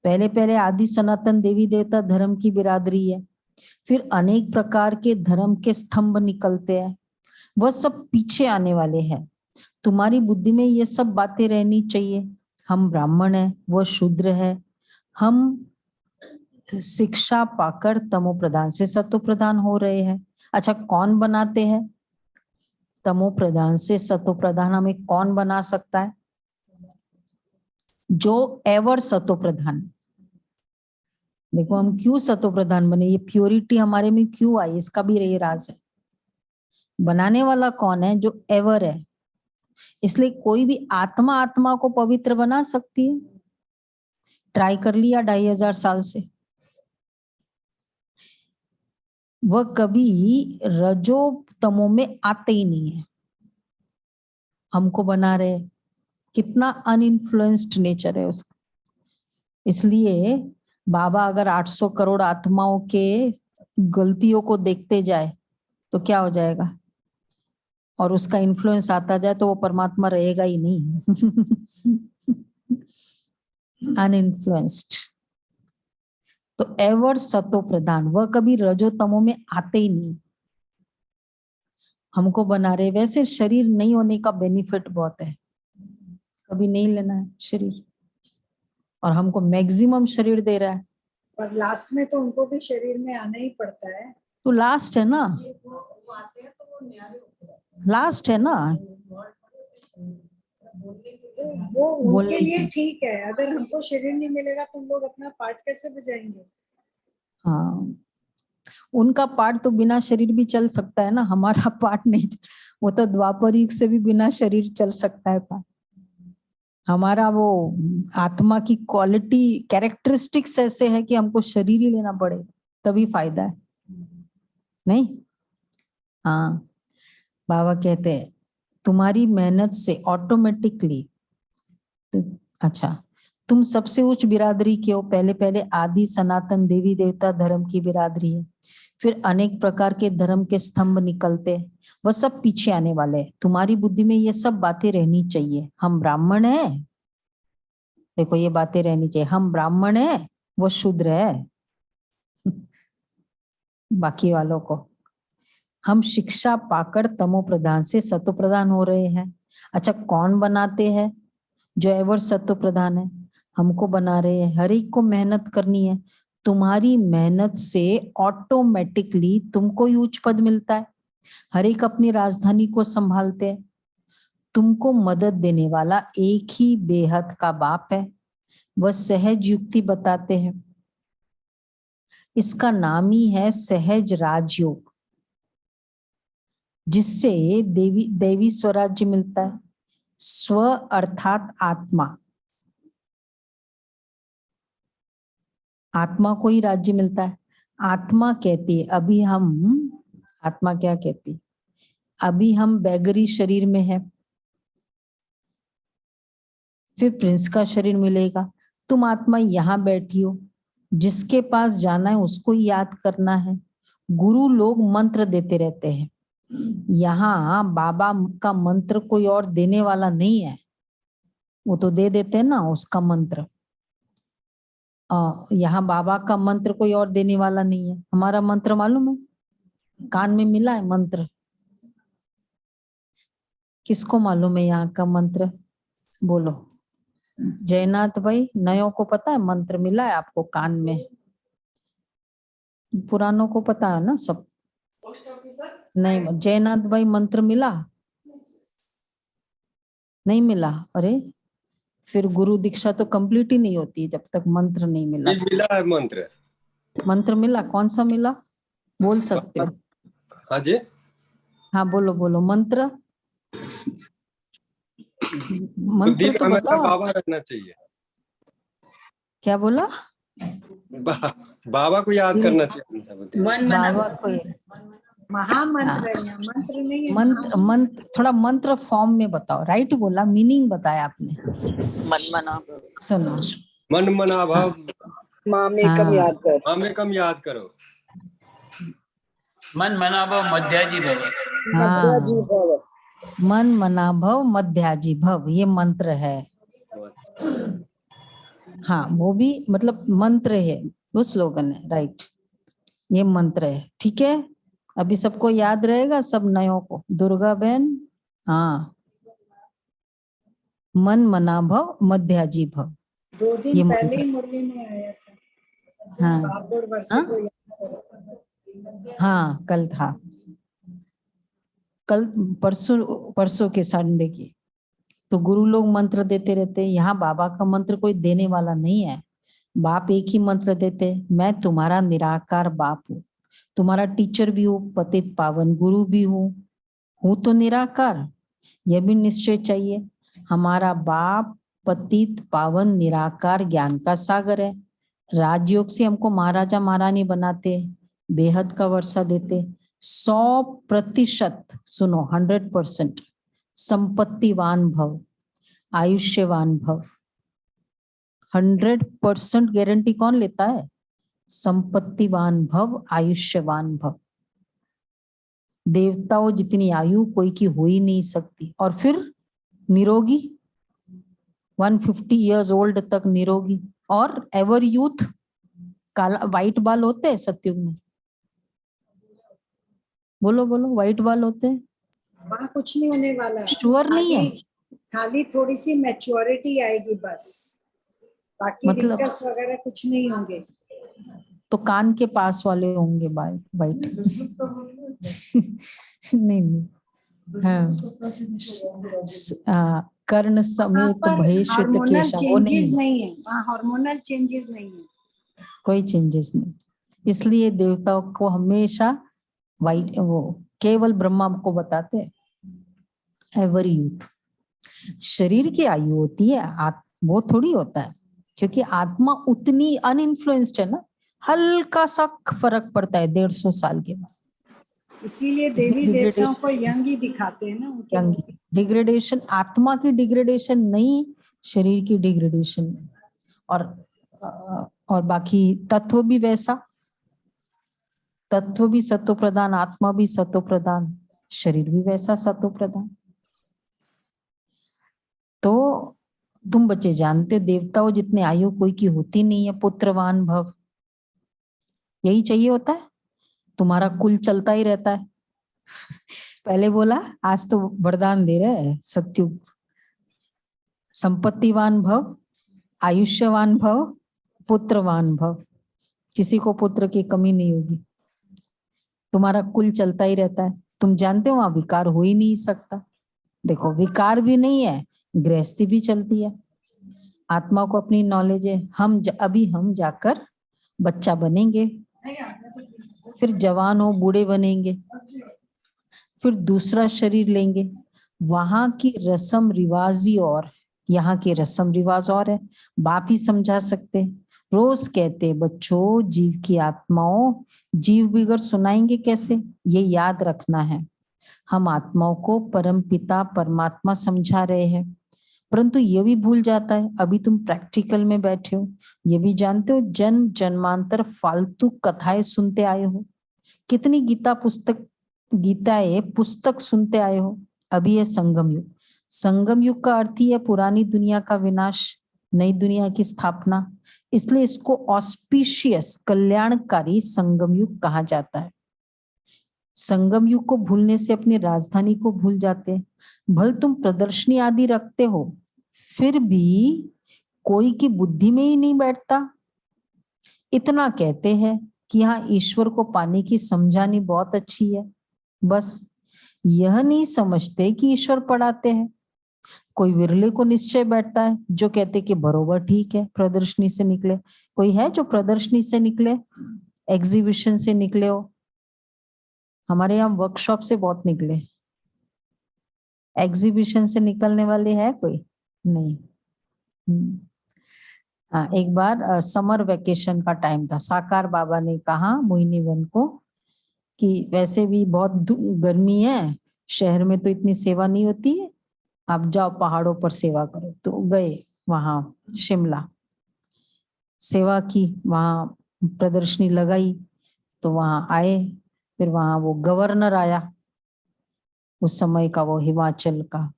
पहले पहले आदि सनातन देवी देवता धर्म की बिरादरी है, फिर अनेक प्रकार के धर्म के स्तंभ निकलते हैं, वह सब पीछे आने वाले हैं। तुम्हारी बुद्धि में ये सब बातें रहनी चाहिए। हम ब्राह्मण हैं, वह शूद्र है। हम शिक्षा पाकर तमो प्रधान से सतो प्रधान हो रहे हैं। अच्छा, कौन बनाते हैं तमो प्रधान से सतो प्रधान? हमें कौन बना सकता है? जो एवर सतो प्रधान। देखो हम क्यों सतो प्रधान बने, ये प्योरिटी हमारे में क्यों आई, इसका भी ये राज है। बनाने वाला कौन है? जो एवर है। इसलिए कोई भी आत्मा आत्मा को पवित्र बना सकती है। ट्राई कर लिया 2500 साल से, वह कभी रजो तमो में आते ही नहीं है। हमको बना रहे, कितना अनइन्फ्लुएंस्ड नेचर है उसका। इसलिए बाबा अगर 800 करोड़ आत्माओं के गलतियों को देखते जाए तो क्या हो जाएगा, और उसका इन्फ्लुएंस आता जाए तो वो परमात्मा रहेगा ही नहीं। अनइन्फ्लुएंस्ड। तो एवर सतो प्रधान, वह कभी रजो तमो में आते ही नहीं। हमको बना रहे। वैसे शरीर नहीं होने का बेनिफिट बहुत है, कभी नहीं लेना है शरीर, और हमको मैक्सिमम शरीर दे रहा है। पर लास्ट में तो उनको भी शरीर में आना ही पड़ता है। तो लास्ट है ना, लास्ट है ना। तो वो उनके बोलने लिए की, ठीक है, अगर हमको शरीर नहीं मिलेगा तो हम लोग अपना पार्ट कैसे बजाएंगे? हाँ उनका पार्ट तो बिना शरीर भी चल सकता है ना, हमारा पार्ट नहीं। वो तो द्वापर युग से भी बिना शरीर चल सकता है पार्ट। हमारा वो आत्मा की क्वालिटी, कैरेक्टरिस्टिक्स ऐसे है कि हमको शरीर ही लेना पड़ेगा तभी फायदा है, नहीं? हाँ, बाबा कहते हैं तुम्हारी मेहनत से ऑटोमेटिकली, अच्छा तुम सबसे उच्च बिरादरी के हो। पहले पहले आदि सनातन देवी देवता धर्म की बिरादरी है, फिर अनेक प्रकार के धर्म के स्तंभ निकलते हैं, वह सब पीछे आने वाले हैं। तुम्हारी बुद्धि में ये सब बातें रहनी चाहिए। हम ब्राह्मण हैं, देखो ये बातें रहनी चाहिए। हम ब्राह्मण हैं, वो शूद्र है। बाकी वालों को हम शिक्षा पाकर तमो प्रधान से सतो प्रधान हो रहे हैं। अच्छा, कौन बनाते हैं? जो एवर सतो प्रधान है, हमको बना रहे हैं। हर एक को मेहनत करनी है। तुम्हारी मेहनत से ऑटोमेटिकली तुमको ही उच्च पद मिलता है। हर एक अपनी राजधानी को संभालते हैं। तुमको मदद देने वाला एक ही बेहद का बाप है, वह सहज युक्ति बताते हैं। इसका नाम ही है सहज राजयोग। जिससे देवी स्वराज्य मिलता है। स्व अर्थात आत्मा, आत्मा को ही राज्य मिलता है। आत्मा कहती है अभी हम, आत्मा क्या कहती, अभी हम बैगरी शरीर में है, फिर प्रिंस का शरीर मिलेगा। तुम आत्मा यहाँ बैठी हो, जिसके पास जाना है उसको ही याद करना है। गुरु लोग मंत्र देते रहते हैं, यहाँ बाबा का मंत्र कोई और देने वाला नहीं है, वो तो दे देते हैं ना उसका मंत्र। यहाँ बाबा का मंत्र कोई और देने वाला नहीं है। हमारा मंत्र मालूम है, कान में मिला है मंत्र, किसको मालूम है यहाँ का मंत्र? बोलो जयनाथ भाई, नयों को पता है मंत्र मिला है आपको कान में? पुरानों को पता है ना सब? नहीं, जयनाथ भाई मंत्र मिला? नहीं मिला? अरे फिर गुरु दीक्षा तो कंप्लीट ही नहीं होती जब तक मंत्र नहीं मिला। मिला है मंत्र। मंत्र मिला? कौन सा मिला, बोल सकते हो? हाँ जी, हाँ बोलो बोलो मंत्र, मंत्र तो बताओ। बाबा रहना चाहिए। क्या बोला? बाबा को याद करना चाहिए। बाबा को महामंत्र है यहाँ, मंत्र नहीं है। मंत्र, मंत्र थोड़ा मंत्र फॉर्म में बताओ। राइट बोला, मीनिंग बताया आपने। मन मना सुनो, मन मना भाव माँ में कम याद कर, माँ में कम याद करो। मन मना भव मध्याजी भव। मध्याजी भव। मन मना भव मध्याजी भव, ये मंत्र है। हाँ वो भी मतलब मंत्र है, वो स्लोगन है। राइट, ये मंत्र है। ठीक है, अभी सबको याद रहेगा, सब नयों को। दुर्गा बहन, हाँ, मन मना भव मध्याजी भव। 2 दिन ये पहले मंत्र, ही मुरली में आया था। हाँ बाबर वर्षे हाँ? को याद करो। हाँ कल था, कल परसों के संडे की। तो गुरु लोग मंत्र देते रहते हैं। यहाँ बाबा का मंत्र कोई देने वाला नहीं है। बाप एक ही मंत्र देते, मैं तुम्हारा निराकार बाप हूँ, तुम्हारा टीचर भी हूँ, पतित पावन गुरु भी हूँ तो निराकार। यह भी निश्चय चाहिए, हमारा बाप पतित पावन निराकार ज्ञान का सागर है। राजयोग से हमको महाराजा महारानी बनाते, बेहद का वर्षा देते। 100%, सुनो 100% संपत्तिवान भव, आयुष्यवान भव। 100% गारंटी कौन लेता है? संपत्तिवान भव, आयुष्यवान भव। देवताओं जितनी आयु कोई की हो ही नहीं सकती। और फिर निरोगी, 150 इयर्स ओल्ड तक निरोगी, और एवर यूथ। काला व्हाइट बाल होते हैं सतयुग में? बोलो बोलो, व्हाइट बाल होते हैं? वहाँ कुछ नहीं होने वाला है। श्योर नहीं है? खाली थोड़ी सी मैच्योरिटी आएगी बस, बाकी मतलब रिंकल्स वगैरह कुछ नहीं होंगे। तो कान के पास वाले होंगे वाइट? नहीं, हाँ, कर्ण समेत भय श्वेत हार्मोनल केशा, वो नहीं चेंजेस है। नहीं है वहाँ, हार्मोनल चेंजेस नहीं है, कोई चेंजेस नहीं। इसलिए देवताओं को हमेशा वाइट, वो केवल ब्रह्मा को बताते हैं एवर यूथ। शरीर की आयु होती है, वो थोड़ी होता है, क्योंकि आत्मा उतनी अनइन्फ्लुएंस्ड है ना। हल्का सा फर्क पड़ता है 150 साल के बाद। इसीलिए देवी देवताओं को यंग ही दिखाते हैं ना उनके। डिग्रेडेशन, आत्मा की डिग्रेडेशन नहीं, शरीर की डिग्रेडेशन। और बाकी तत्व भी वैसा, तत्व भी सत्व प्रधान, आत्मा भी सत्व प्रधान, शरीर भी वैसा सत्व प्रधान। तो तुम बच्चे जानते, देवताओं जितने आयु कोई की होती नहीं है। पुत्रवान भव, यही चाहिए होता है, तुम्हारा कुल चलता ही रहता है। पहले बोला, आज तो वरदान दे रहे हैं सत्युग। संपत्तिवान भव, आयुष्यवान भव, पुत्रवान भव। किसी को पुत्र की कमी नहीं होगी, तुम्हारा कुल चलता ही रहता है। तुम जानते हो वहां विकार हो ही नहीं सकता। देखो विकार भी नहीं है, गृहस्थी भी चलती है। आत्मा को अपनी नॉलेज है। अभी हम जाकर बच्चा बनेंगे, फिर जवान हो बूढ़े बनेंगे, फिर दूसरा शरीर लेंगे, वहां की रस्म रिवाजी और यहाँ की रस्म रिवाज और है। बाप ही समझा सकते। रोज कहते बच्चों जीव की आत्माओं, जीव बिगड़ सुनाएंगे कैसे, ये याद रखना है। हम आत्माओं को परम पिता परमात्मा समझा रहे हैं, परंतु ये भी भूल जाता है। अभी तुम प्रैक्टिकल में बैठे हो, ये भी जानते हो जन्म जन्मांतर फालतू कथाएं सुनते आए हो। कितनी गीताएं पुस्तक सुनते आए हो। अभी है संगम युग। संगम युग का अर्थ ही है पुरानी दुनिया का विनाश, नई दुनिया की स्थापना। इसलिए इसको ऑस्पिशियस कल्याणकारी संगम युग कहा जाता है। संगम युग को भूलने से अपनी राजधानी को भूल जाते हैं। भले तुम प्रदर्शनी आदि रखते हो, फिर भी कोई की बुद्धि में ही नहीं बैठता। इतना कहते हैं कि यहाँ ईश्वर को पाने की समझानी बहुत अच्छी है, बस यह नहीं समझते कि ईश्वर पढ़ाते हैं। कोई विरले को निश्चय बैठता है जो कहते कि बरोबर ठीक है प्रदर्शनी से निकले। कोई है जो प्रदर्शनी से निकले, एग्जीबिशन से निकले हो? हमारे यहाँ वर्कशॉप से बहुत निकले, एग्जीबिशन से निकलने वाले है कोई नहीं। हाँ, एक बार समर वेकेशन का टाइम था, साकार बाबा ने कहा मोहिनी बहन को कि वैसे भी बहुत गर्मी है, शहर में तो इतनी सेवा नहीं होती है, आप जाओ पहाड़ों पर सेवा करो। तो गए वहां शिमला, सेवा की, वहां प्रदर्शनी लगाई, तो वहां आए। फिर वहां वो गवर्नर आया, उस समय का, वो हिमाचल का,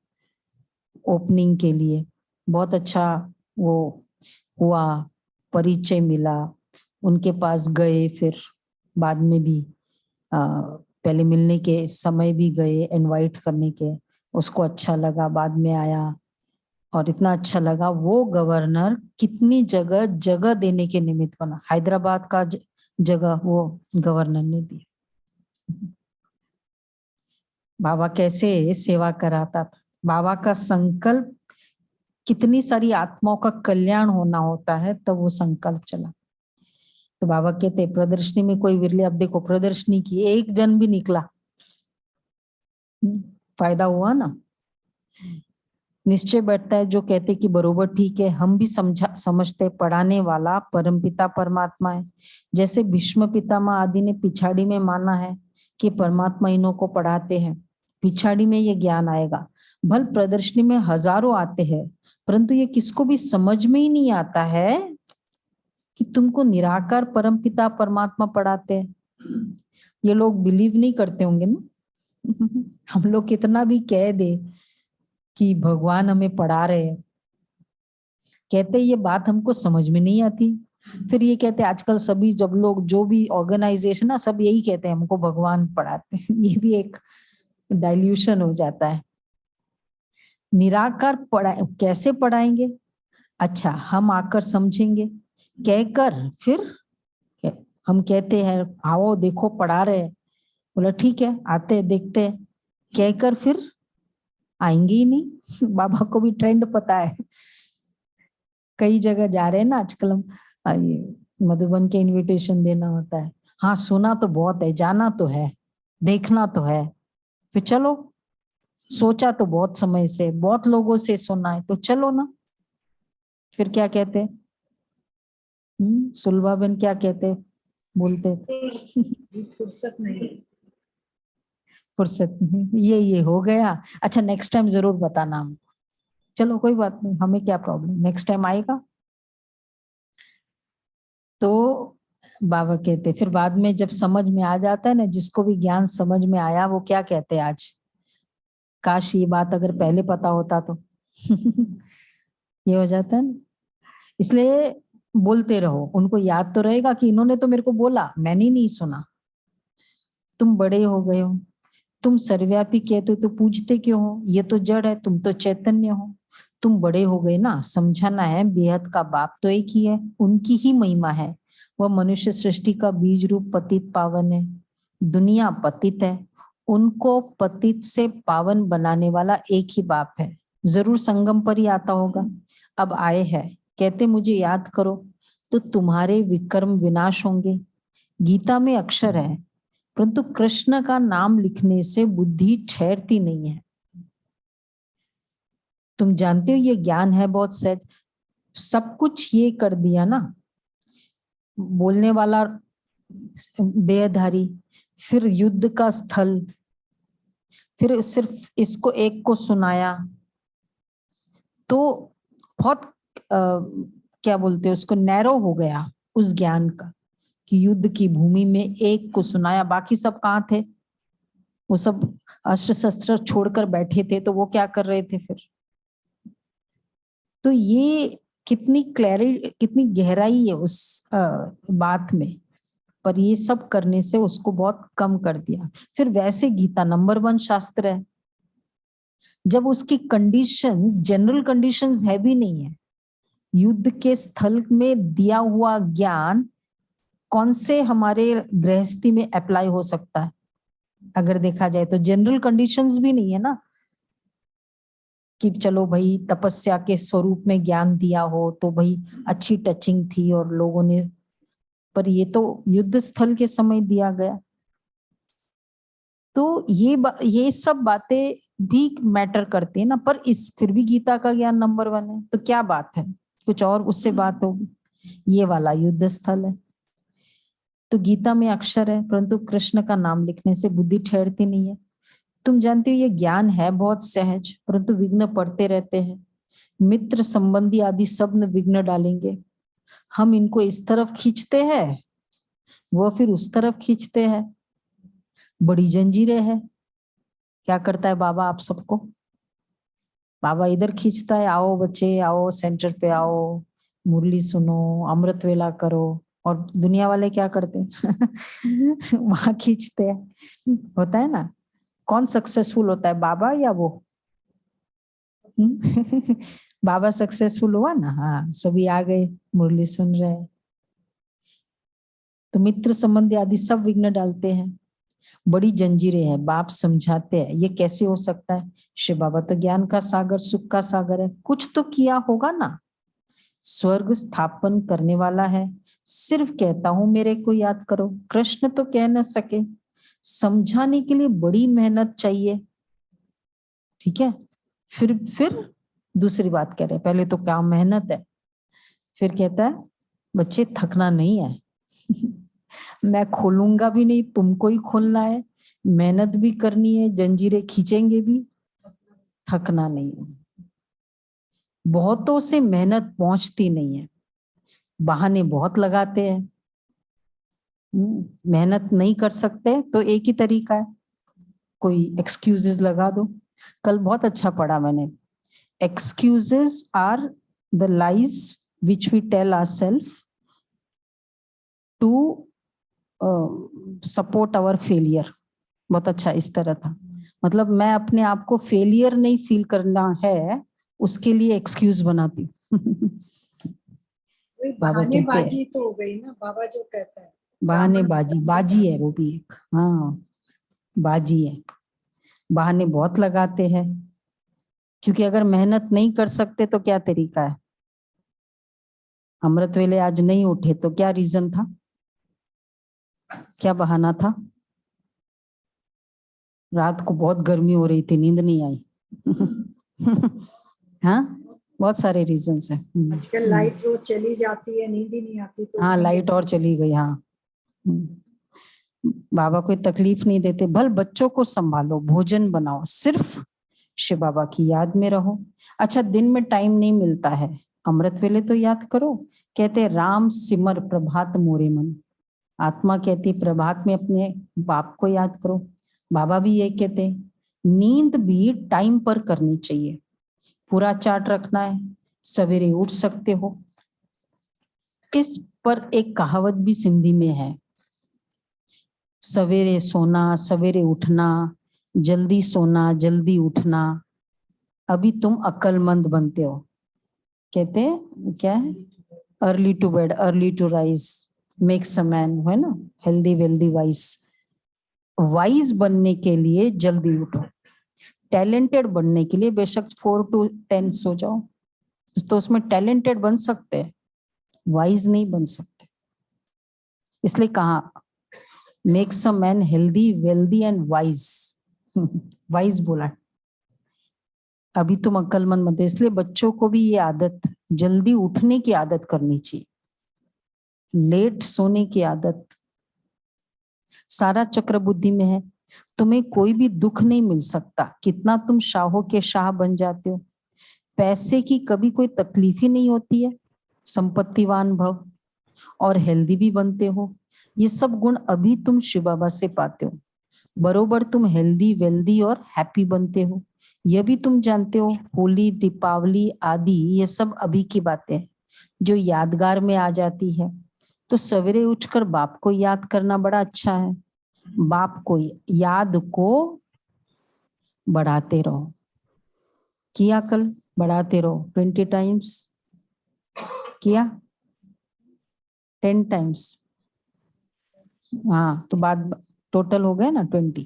ओपनिंग के लिए। बहुत अच्छा वो हुआ, परिचय मिला, उनके पास गए। फिर बाद में भी पहले मिलने के समय भी गए इनवाइट करने के, उसको अच्छा लगा, बाद में आया और इतना अच्छा लगा। वो गवर्नर कितनी जगह जगह देने के निमित्त बना, हैदराबाद का जगह वो गवर्नर ने दी। बाबा कैसे सेवा कराता था। बाबा का संकल्प, कितनी सारी आत्माओं का कल्याण होना होता है, तब वो संकल्प चला। तो बाबा कहते प्रदर्शनी में कोई विरले, अब देखो प्रदर्शनी की एक जन भी निकला, फायदा हुआ ना। निश्चय बैठता है जो कहते कि बरोबर ठीक है, हम भी समझते पढ़ाने वाला परमपिता परमात्मा है। जैसे भीष्म पितामह आदि ने पिछाड़ी में माना है कि परमात्मा इन्हों को पढ़ाते हैं, पिछाड़ी में ये ज्ञान आएगा। भल प्रदर्शनी में हजारों आते हैं, परंतु ये किसको भी समझ में ही नहीं आता है कि तुमको निराकार परमपिता परमात्मा पढ़ाते हैं। ये लोग बिलीव नहीं करते होंगे ना। हम लोग कितना भी कह दे कि भगवान हमें पढ़ा रहे हैं, कहते ये बात हमको समझ में नहीं आती। फिर ये कहते आजकल सभी जब लोग जो भी ऑर्गेनाइजेशन ना, सब यही कहते हैं हमको भगवान पढ़ाते हैं। ये भी एक डाइल्यूशन हो जाता है। निराकार कैसे पढ़ाएंगे? अच्छा, हम आकर समझेंगे, कहकर फिर हम कहते हैं आओ देखो पढ़ा रहे हैं, बोला ठीक है आते देखते हैं, कहकर फिर आएंगे ही नहीं। बाबा को भी ट्रेंड पता है, कई जगह जा रहे हैं ना आजकल हम, मधुबन के इनविटेशन देना होता है। हाँ सुना तो बहुत है, जाना तो है, देखना तो है, फिर चलो, सोचा तो बहुत समय से, बहुत लोगों से सुना है, तो चलो ना। फिर क्या कहते, सुलभा बहन क्या कहते, बोलते फुर्सत नहीं, फुर्सत नहीं, ये हो गया। अच्छा नेक्स्ट टाइम जरूर बताना हमको। चलो कोई बात नहीं, हमें क्या प्रॉब्लम, नेक्स्ट टाइम आएगा। तो बाबा कहते फिर बाद में जब समझ में आ जाता है ना, जिसको भी ज्ञान समझ में आया वो क्या कहते हैं आज, काश ये बात अगर पहले पता होता तो। ये हो जाता है ना। इसलिए बोलते रहो, उनको याद तो रहेगा कि इन्होंने तो मेरे को बोला, मैंने नहीं सुना। तुम बड़े हो गए हो, तुम सर्वव्यापी कहते हो तो पूछते क्यों हो? ये तो जड़ है, तुम तो चैतन्य हो। तुम बड़े हो गए ना, समझाना है बेहद का बाप तो एक ही है, उनकी ही महिमा है। वह मनुष्य सृष्टि का बीज रूप पतित पावन है। दुनिया पतित है, उनको पतित से पावन बनाने वाला एक ही बाप है। जरूर संगम पर ही आता होगा, अब आए हैं, कहते मुझे याद करो तो तुम्हारे विकर्म विनाश होंगे। गीता में अक्षर है, परंतु कृष्ण का नाम लिखने से बुद्धि ठहरती नहीं है। तुम जानते हो ये ज्ञान है बहुत सहज, सब कुछ ये कर दिया ना, बोलने वाला देहधारी, फिर युद्ध का स्थल, फिर सिर्फ इसको एक को सुनाया, तो बहुत क्या बोलते हैं उसको, नैरो हो गया उस ज्ञान का, कि युद्ध की भूमि में एक को सुनाया, बाकी सब कहाँ थे? वो सब अस्त्र शस्त्र छोड़कर बैठे थे, तो वो क्या कर रहे थे फिर? तो ये कितनी क्लैरिटी, कितनी गहराई है उस बात में, पर ये सब करने से उसको बहुत कम कर दिया। फिर वैसे गीता नंबर 1 शास्त्र है, जब उसकी कंडीशंस, जनरल कंडीशंस है भी नहीं है, युद्ध के स्थल में दिया हुआ ज्ञान कौन से हमारे गृहस्थी में अप्लाई हो सकता है? अगर देखा जाए तो जनरल कंडीशंस भी नहीं है ना, कि चलो भाई तपस्या के स्वरूप में ज्ञान दिया हो तो भाई अच्छी टचिंग थी और लोगों ने, पर ये तो युद्ध स्थल के समय दिया गया। तो ये सब बातें भी मैटर करती है ना, पर इस फिर भी गीता का ज्ञान नंबर 1 है, तो क्या बात है, कुछ और उससे बात होगी। ये वाला युद्ध स्थल है, तो गीता में अक्षर है, परंतु कृष्ण का नाम लिखने से बुद्धि ठहरती नहीं है। तुम जानते हो ये ज्ञान है बहुत सहज, परंतु विघ्न पड़ते रहते हैं। मित्र संबंधी आदि सब न विघ्न डालेंगे। हम इनको इस तरफ खींचते हैं, वो फिर उस तरफ खींचते हैं, बड़ी जंजीरें हैं। क्या करता है बाबा आप सबको? बाबा इधर खींचता है, आओ बच्चे आओ, सेंटर पे आओ, मुरली सुनो, अमृत वेला करो, और दुनिया वाले क्या करते हैं? वहां खींचते हैं। होता है ना, कौन सक्सेसफुल होता है, बाबा या वो? बाबा सक्सेसफुल हुआ ना, हाँ सभी आ गए, मुरली सुन रहे हैं। तो मित्र संबंधी आदि सब विघ्न डालते हैं, बड़ी जंजीरें हैं। बाप समझाते हैं ये कैसे हो सकता है? शिव बाबा तो ज्ञान का सागर, सुख का सागर है, कुछ तो किया होगा ना, स्वर्ग स्थापन करने वाला है। सिर्फ कहता हूं मेरे को याद करो, कृष्ण तो कह न सके, समझाने के लिए बड़ी मेहनत चाहिए। ठीक है, फिर दूसरी बात कह रहे, पहले तो क्या मेहनत है, फिर कहता है बच्चे थकना नहीं है। मैं खोलूंगा भी नहीं, तुमको ही खोलना है, मेहनत भी करनी है, जंजीरें खींचेंगे भी, थकना नहीं है। बहुतों से मेहनत पहुंचती नहीं है, बहाने बहुत लगाते हैं। मेहनत नहीं कर सकते तो एक ही तरीका है, कोई एक्सक्यूजेस लगा दो। कल बहुत अच्छा पढ़ा मैंने, excuses are the lies which we tell ourself to support our failure. बहुत अच्छा इस तरह था, मतलब मैं अपने आप को फेलियर नहीं फील करना है, उसके लिए एक्सक्यूज बनाती हूँ। बाबा कहते हैं बहानेबाजी तो हो गई ना, बाबा जो कहता है बहानेबाजी, बाजी है वो भी एक, हाँ बाजी है। बहाने बहुत लगाते हैं, क्योंकि अगर मेहनत नहीं कर सकते तो क्या तरीका है? अमृत वेले आज नहीं उठे तो क्या रीजन था, क्या बहाना था? रात को बहुत गर्मी हो रही थी, नींद नहीं आई। हाँ, बहुत सारे रीजंस हैं। आजकल लाइट रोज चली जाती है, नींद ही नहीं आती, तो हाँ लाइट और चली गई, हाँ। बाबा कोई तकलीफ नहीं देते, भल बच्चों को संभालो, भोजन बनाओ, सिर्फ शिव बाबा की याद में रहो। अच्छा दिन में टाइम नहीं मिलता है, अमृत वेले तो याद करो। कहते राम सिमर प्रभात मोरे मन, आत्मा कहती प्रभात में अपने बाप को याद करो। बाबा भी ये कहते, नींद भी टाइम पर करनी चाहिए, पूरा चार्ट रखना है, सवेरे उठ सकते हो। इस पर एक कहावत भी सिंधी में है, सवेरे सोना सवेरे उठना, जल्दी सोना जल्दी उठना, अभी तुम अक्लमंद बनते हो। कहते हैं क्या है, early to bed early to rise makes a man, है ना, हेल्दी वेल्दी वाइज। वाइज बनने के लिए जल्दी उठो, टैलेंटेड बनने के लिए बेशक 4 to 10 सो जाओ, तो उसमें टैलेंटेड बन सकते हैं, वाइज नहीं बन सकते। इसलिए कहा makes a man healthy wealthy and wise. Wise बोला, अभी तुम अक्लमंद मत हो। इसलिए बच्चों को भी ये आदत, जल्दी उठने की आदत करनी चाहिए, लेट सोने की आदत। सारा चक्र बुद्धि में है, तुम्हें कोई भी दुख नहीं मिल सकता, कितना तुम शाहों के शाह बन जाते हो। पैसे की कभी कोई तकलीफ ही नहीं होती है, संपत्तिवान भव, और हेल्दी भी बनते हो। ये सब गुण अभी तुम शिव बाबा से पाते हो। बरोबर तुम हेल्दी वेल्दी और हैप्पी बनते हो, यह भी तुम जानते हो। होली दीपावली आदि ये सब अभी की बातें हैं जो यादगार में आ जाती है। तो सवेरे उठकर बाप को याद करना बड़ा अच्छा है। बाप को याद को बढ़ाते रहो, किया कल, बढ़ाते रहो 20 टाइम्स, किया 10 टाइम्स। हाँ, तो बाद टोटल हो गए ना 20।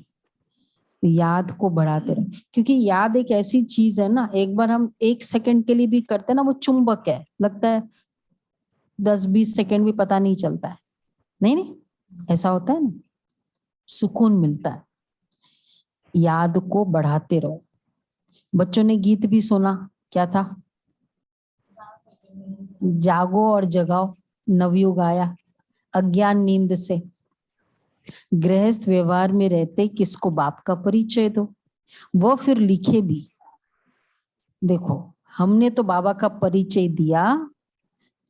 तो याद को बढ़ाते रहो, क्योंकि याद एक ऐसी चीज है ना, एक बार हम 1 सेकंड के लिए भी करते हैं ना, वो चुंबक है, लगता है 10-20 सेकंड भी पता नहीं चलता है। नहीं नहीं, ऐसा होता है ना, सुकून मिलता है। याद को बढ़ाते रहो। बच्चों ने गीत भी सुना, क्या था? जागो और जगाओ नवयुग आया, अज्ञान नींद से। गृहस्थ व्यवहार में रहते किसको बाप का परिचय दो, वो फिर लिखे भी। देखो, हमने तो बाबा का परिचय दिया,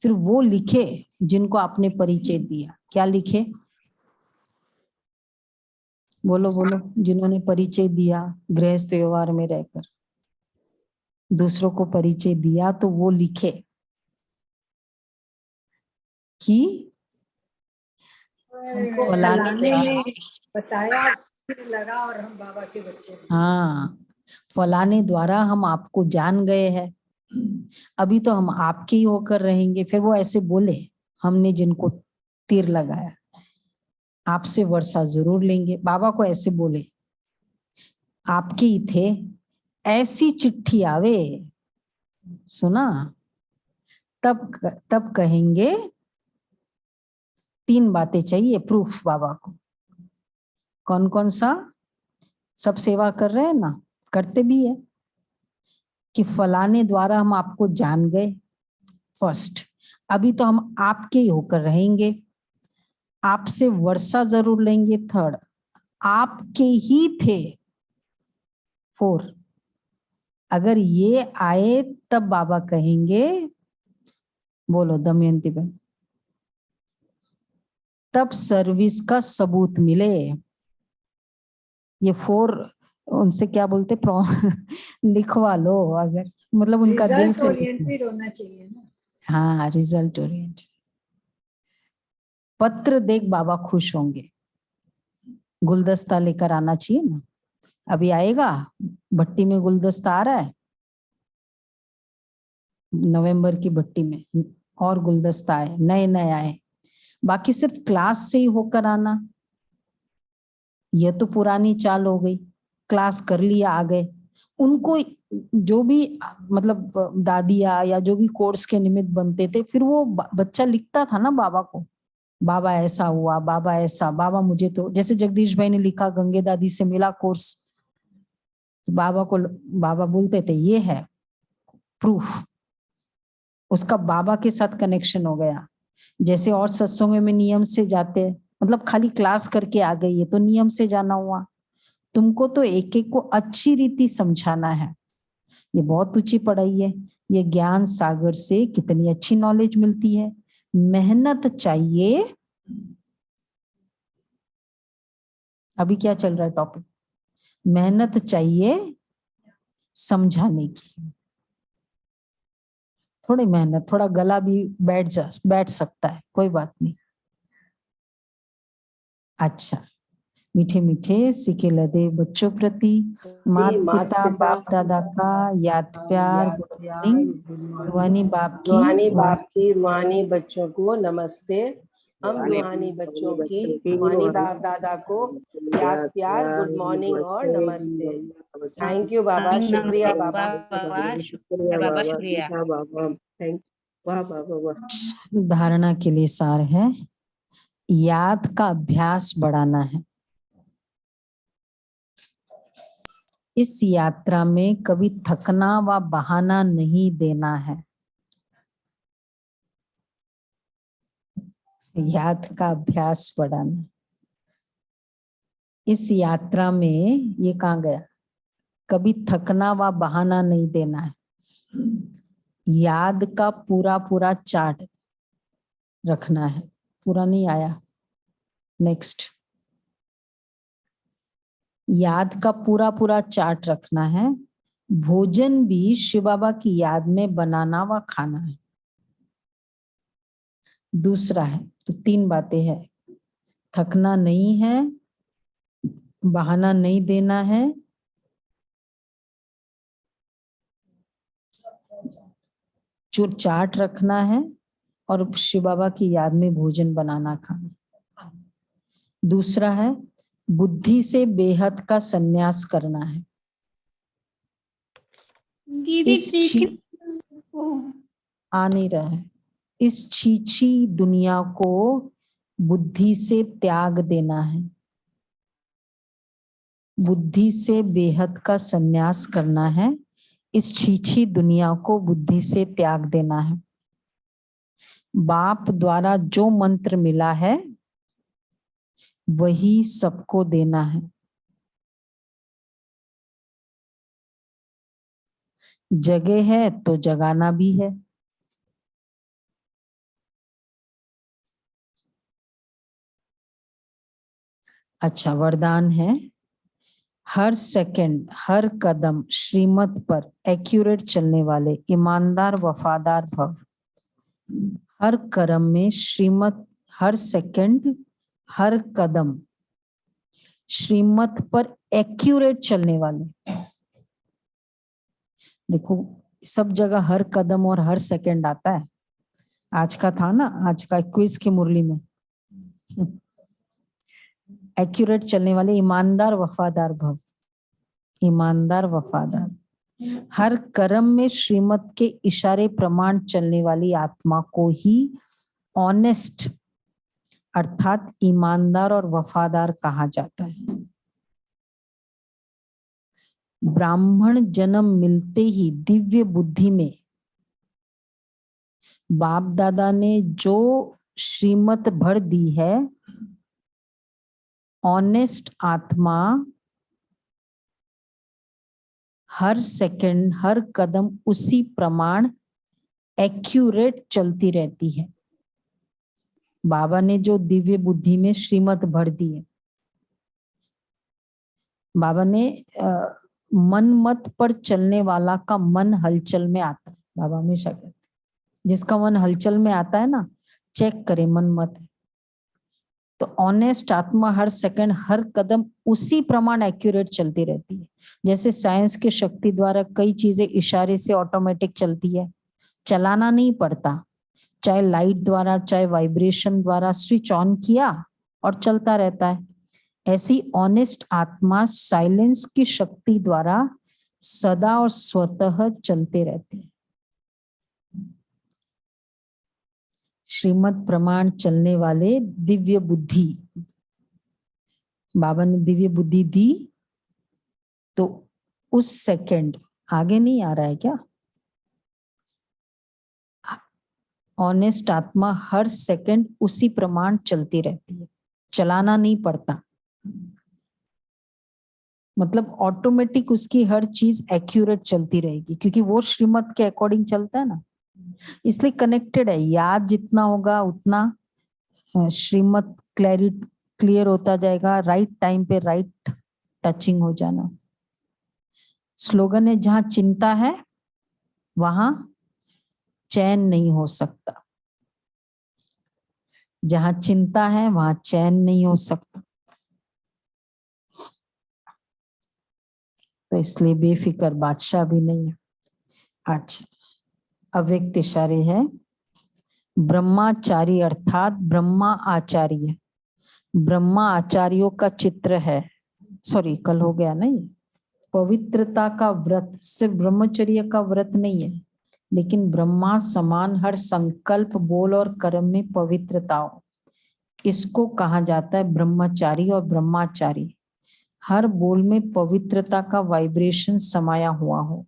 फिर वो लिखे जिनको आपने परिचय दिया। क्या लिखे? बोलो बोलो, जिन्होंने परिचय दिया गृहस्थ व्यवहार में रहकर, दूसरों को परिचय दिया, तो वो लिखे कि फलाने ने बताया, फिर लगा और हम बाबा के बच्चे बने। हाँ, फलाने द्वारा हम आपको जान गए हैं, अभी तो हम आपके ही होकर रहेंगे। फिर वो ऐसे बोले, हमने जिनको तीर लगाया आपसे वर्षा जरूर लेंगे। बाबा को ऐसे बोले, आपके ही थे, ऐसी चिट्ठी आवे, सुना? तब कहेंगे 3 बातें चाहिए प्रूफ बाबा को। कौन कौन सा? सब सेवा कर रहे हैं ना, करते भी है, कि फलाने द्वारा हम आपको जान गए, फर्स्ट। अभी तो हम आपके ही होकर रहेंगे, आपसे वर्षा जरूर लेंगे, थर्ड। आपके ही थे, 4। अगर ये आए तब बाबा कहेंगे, बोलो दमयंती बहन, तब सर्विस का सबूत मिले। ये 4 उनसे क्या बोलते, लिखवा लो, अगर मतलब उनका दिल रिजल्ट से। ओरिएंटेड होना चाहिए ना। हाँ, रिजल्ट ओरिएंटेड। पत्र देख बाबा खुश होंगे, गुलदस्ता लेकर आना चाहिए ना। अभी आएगा, भट्टी में गुलदस्ता आ रहा है, नवंबर की भट्टी में और गुलदस्ता आए, नए नए आए। बाकी सिर्फ क्लास से ही होकर आना, यह तो पुरानी चाल हो गई। क्लास कर लिया, आ गए। उनको जो भी मतलब दादिया या जो भी कोर्स के निमित्त बनते थे, फिर वो बच्चा लिखता था ना बाबा को, बाबा ऐसा हुआ, बाबा ऐसा, बाबा मुझे तो, जैसे जगदीश भाई ने लिखा गंगे दादी से मिला कोर्स, तो बाबा को बाबा बोलते थे ये है प्रूफ, उसका बाबा के साथ कनेक्शन हो गया। जैसे और सत्संगों में नियम से जाते हैं, मतलब खाली क्लास करके आ गई है तो नियम से जाना हुआ। तुमको तो एक एक को अच्छी रीति समझाना है। ये बहुत ऊंची पढ़ाई है, ये ज्ञान सागर से कितनी अच्छी नॉलेज मिलती है। मेहनत चाहिए। अभी क्या चल रहा है टॉपिक? मेहनत चाहिए समझाने की। थोड़ी मेहनत, थोड़ा गला भी बैठ सकता है, कोई बात नहीं। अच्छा, मीठे मीठे सिके लदे बच्चों प्रति मात पिता बाप दादा का याद प्यार, गुड मॉर्निंग। रूहानी बाप की, रूहानी बाप की रूहानी बच्चों को नमस्ते। हम रूहानी बच्चों की रूहानी बाप दादा को याद प्यार, गुड मॉर्निंग और नमस्ते। थैंक यू बाबा, शुक्रिया बाबा। शुक्रिया बाबा, शुक्रिया बाबा, थैंक वाह बाबा वाह। धारणा के लिए सार है, याद का अभ्यास बढ़ाना है। इस यात्रा में कभी थकना व बहाना नहीं देना है। याद का अभ्यास बढ़ाना। इस यात्रा में ये कहाँ गया, कभी थकना व बहाना नहीं देना है। याद का पूरा पूरा चार्ट रखना है। पूरा नहीं आया, नेक्स्ट। याद का पूरा पूरा चार्ट रखना है। भोजन भी शिव बाबा की याद में बनाना व खाना है। दूसरा है, तो 3 बातें हैं। थकना नहीं है, बहाना नहीं देना है, जो चार्ट रखना है, और शिव बाबा की याद में भोजन बनाना खाना। दूसरा है, बुद्धि से बेहद का संन्यास करना है। दीदी आ नहीं रहा है। इस छीछी दुनिया को बुद्धि से त्याग देना है। बुद्धि से बेहद का संन्यास करना है। इस छीछी दुनिया को बुद्धि से त्याग देना है। बाप द्वारा जो मंत्र मिला है वही सबको देना है। जगह है तो जगाना भी है। अच्छा, वरदान है, हर सेकंड हर कदम श्रीमत पर एक्यूरेट चलने वाले ईमानदार वफादार भव। हर कर्म में श्रीमत, हर सेकंड हर कदम श्रीमत पर एक्यूरेट चलने वाले। देखो, सब जगह हर कदम और हर सेकंड आता है। आज का था ना, आज का क्विज की मुरली में एक्यूरेट चलने वाले ईमानदार वफादार भव। ईमानदार वफादार। हर कर्म में श्रीमत के इशारे प्रमाण चलने वाली आत्मा को ही ऑनेस्ट अर्थात ईमानदार और वफादार कहा जाता है। ब्राह्मण जन्म मिलते ही दिव्य बुद्धि में बाप दादा ने जो श्रीमत भर दी है, ऑनेस्ट आत्मा हर सेकंड हर कदम उसी प्रमाण एक्यूरेट चलती रहती है। बाबा ने जो दिव्य बुद्धि में श्रीमत भर दी है, बाबा ने मन मत पर चलने वाला का मन हलचल में आता है। बाबा हमेशा कहते हैं जिसका मन हलचल में आता है ना, चेक करे मन मत है। तो ऑनेस्ट आत्मा हर सेकंड हर कदम उसी प्रमाण एक्यूरेट चलती रहती है। जैसे साइंस की शक्ति द्वारा कई चीजें इशारे से ऑटोमेटिक चलती है, चलाना नहीं पड़ता। चाहे लाइट द्वारा चाहे वाइब्रेशन द्वारा स्विच ऑन किया और चलता रहता है। ऐसी ऑनेस्ट आत्मा साइलेंस की शक्ति द्वारा सदा और स्वतः चलते रहते हैं। श्रीमत प्रमाण चलने वाले दिव्य बुद्धि, बाबा ने दिव्य बुद्धि दी तो उस सेकंड, आगे नहीं आ रहा है क्या, ऑनेस्ट आत्मा हर सेकंड उसी प्रमाण चलती रहती है, चलाना नहीं पड़ता। मतलब ऑटोमेटिक उसकी हर चीज एक्यूरेट चलती रहेगी, क्योंकि वो श्रीमत के अकॉर्डिंग चलता है ना, इसलिए कनेक्टेड है। याद जितना होगा उतना श्रीमत क्लियर होता जाएगा, राइट टाइम पे राइट टचिंग हो जाना। स्लोगन है, जहां चिंता है वहां चैन नहीं हो सकता। जहां चिंता है वहां चैन नहीं हो सकता। तो इसलिए बेफिक्र बादशाह भी नहीं है। अच्छा, अव्यक्त इशारे है, ब्रह्माचारी अर्थात ब्रह्मा आचार्य। ब्रह्मा आचार्यों का चित्र है। सॉरी, कल हो गया नहीं। पवित्रता का व्रत सिर्फ ब्रह्मचर्य का व्रत नहीं है, लेकिन ब्रह्मा समान हर संकल्प बोल और कर्म में पवित्रता हो। इसको कहा जाता है ब्रह्मचारी और ब्रह्माचारी। हर बोल में पवित्रता का वाइब्रेशन समाया हुआ हो,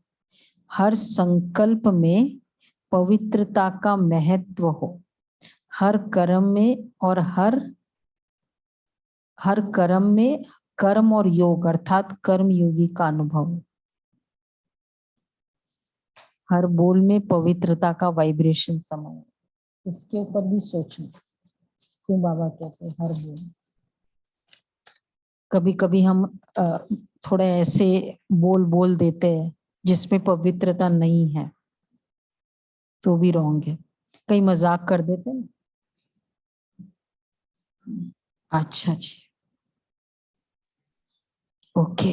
हर संकल्प में पवित्रता का महत्व हो, हर कर्म में और हर कर्म में कर्म और योग अर्थात कर्म योगी का अनुभव हो। हर बोल में पवित्रता का वाइब्रेशन समाया, इसके ऊपर भी सोचना क्यों बाबा कहते हैं हर बोल। कभी कभी हम थोड़े ऐसे बोल देते हैं जिसमें पवित्रता नहीं है तो भी रॉन्ग है, कहीं मजाक कर देते हैं। अच्छा जी, ओके।